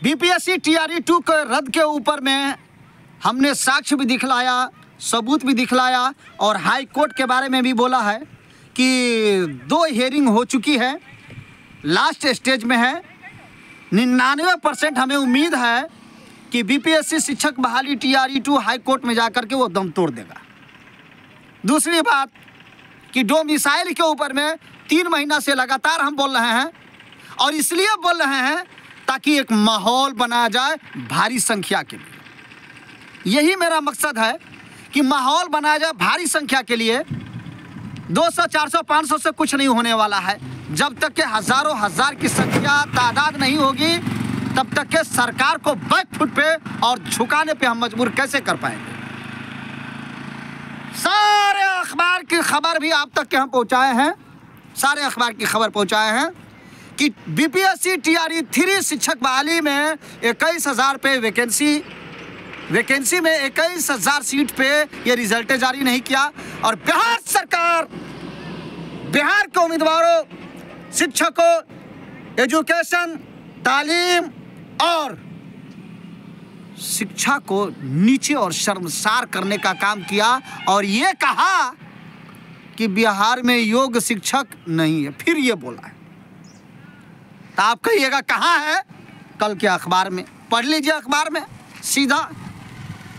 BPSC TRE 2 के रद्द के ऊपर में हमने साक्ष्य भी दिखलाया, सबूत भी दिखलाया और हाई कोर्ट के बारे में भी बोला है कि 2 हियरिंग हो चुकी है, लास्ट स्टेज में है। 99% हमें उम्मीद है कि बीपीएससी शिक्षक बहाली टीआरई 2 हाई कोर्ट में जाकर के वो दम तोड़ देगा। दूसरी बात कि डोमिसाइल के ऊपर में 3 महीना से लगातार हम बोल रहे हैं और इसलिए बोल रहे हैं ताकि एक माहौल बनाया जाए भारी संख्या के लिए। यही मेरा मकसद है कि माहौल बनाया जाए भारी संख्या के लिए। 200, 400, 500 से कुछ नहीं होने वाला है। जब तक के हज़ारों हज़ार की संख्या तादाद नहीं होगी तब तक के सरकार को बैकफुट पे और झुकाने पे हम मजबूर कैसे कर पाएंगे। सारे अखबार की खबर भी आप तक के हम पहुंचाए हैं, सारे अखबार की खबर पहुंचाए हैं कि बीपीएससी टीआरई 3 शिक्षक बहाली में 21,000 पे वैकेंसी में 21,000 सीट पे ये रिजल्ट जारी नहीं किया और बिहार सरकार बिहार के उम्मीदवारों, शिक्षकों, एजुकेशन, तालीम और शिक्षा को नीचे और शर्मसार करने का काम किया और ये कहा कि बिहार में योग्य शिक्षक नहीं है। फिर ये बोला है तो आप कहिएगा कहाँ है? कल के अखबार में पढ़ लीजिए। अखबार में सीधा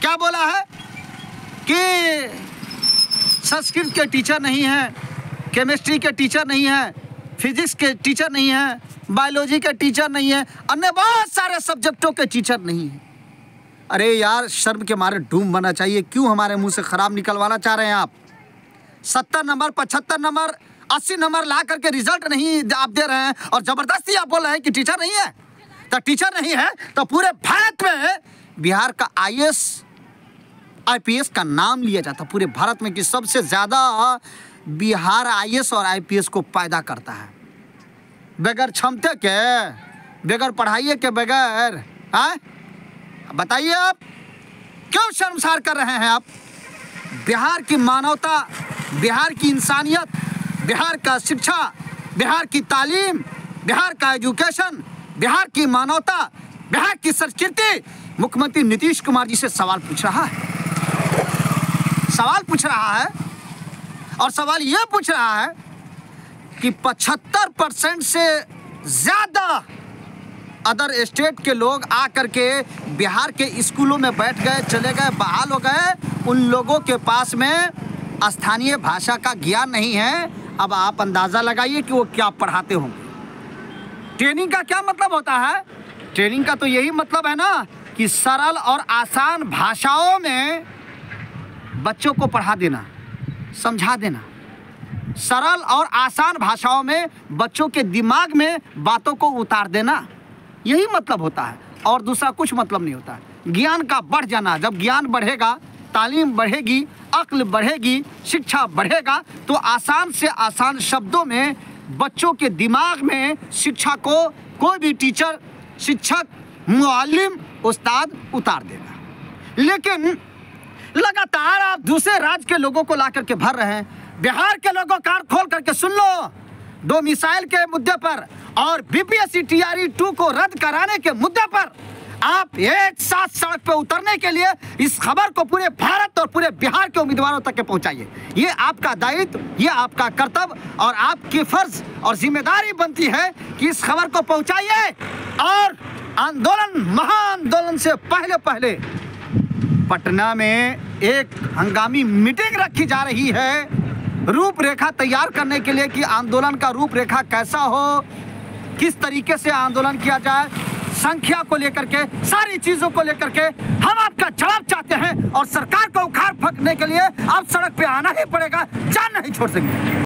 क्या बोला है कि संस्कृत के टीचर नहीं हैं, केमिस्ट्री के टीचर नहीं हैं, फिजिक्स के टीचर नहीं हैं, बायोलॉजी के टीचर नहीं हैं, अन्य बहुत सारे सब्जेक्टों के टीचर नहीं हैं। अरे यार, शर्म के मारे डूम बना चाहिए। क्यों हमारे मुंह से खराब निकलवाना चाह रहे हैं आप? 70 नंबर, 75 नंबर, 80 नंबर ला करके रिजल्ट नहीं आप दे रहे हैं और ज़बरदस्ती आप बोल रहे हैं कि टीचर नहीं है। तो टीचर नहीं है तो पूरे भारत में बिहार का आईएएस आईपीएस का नाम लिया जाता पूरे भारत में कि सबसे ज़्यादा बिहार आईएएस और आईपीएस को पैदा करता है। बगैर क्षमता के, बगैर पढ़ाई के, बगैर बताइए आप क्यों शर्मसार कर रहे हैं आप? बिहार की मानवता, बिहार की इंसानियत, बिहार का शिक्षा, बिहार की तालीम, बिहार का एजुकेशन, बिहार की मानवता, बिहार की संस्कृति मुख्यमंत्री नीतीश कुमार जी से सवाल पूछ रहा है। और सवाल ये पूछ रहा है कि 75% से ज़्यादा अदर स्टेट के लोग आकर के बिहार के स्कूलों में बैठ गए, चले गए, बहाल हो गए। उन लोगों के पास में स्थानीय भाषा का ज्ञान नहीं है। अब आप अंदाज़ा लगाइए कि वो क्या पढ़ाते होंगे। ट्रेनिंग का क्या मतलब होता है? ट्रेनिंग का तो यही मतलब है ना कि सरल और आसान भाषाओं में बच्चों को पढ़ा देना, समझा देना। सरल और आसान भाषाओं में बच्चों के दिमाग में बातों को उतार देना, यही मतलब होता है और दूसरा कुछ मतलब नहीं होता है। ज्ञान का बढ़ जाना, जब ज्ञान बढ़ेगा, तालीम बढ़ेगी, अक्ल बढ़ेगी, शिक्षा बढ़ेगा तो आसान से आसान शब्दों में बच्चों के दिमाग में शिक्षा को कोई भी टीचर, शिक्षक, मुअल्लिम, उस्ताद उतार देगा। लेकिन लगातार आप दूसरे राज्य के लोगों को ला करके भर रहे हैं। बिहार के लोगों कान खोल करके सुन लो, डोमिसाइल के मुद्दे पर और बीपीएससी टीआरई 2 को रद्द कराने के मुद्दे पर आप एक साथ सड़क पर उतरने के लिए इस खबर को पूरे भारत और पूरे बिहार के उम्मीदवारों तक के पहुंचाइए। ये आपका दायित्व, ये आपका कर्तव्य और आपकी फर्ज और जिम्मेदारी बनती है कि इस खबर को पहुंचाइए। और आंदोलन, महाआंदोलन से पहले पटना में एक हंगामी मीटिंग रखी जा रही है रूपरेखा तैयार करने के लिए कि आंदोलन का रूपरेखा कैसा हो, किस तरीके से आंदोलन किया जाए, संख्या को लेकर के, सारी चीजों को लेकर के हम आपका जवाब चाहते हैं और सरकार को उखाड़ फेंकने के लिए आप सड़क पे आना ही पड़ेगा, जान नहीं छोड़ सकेंगे।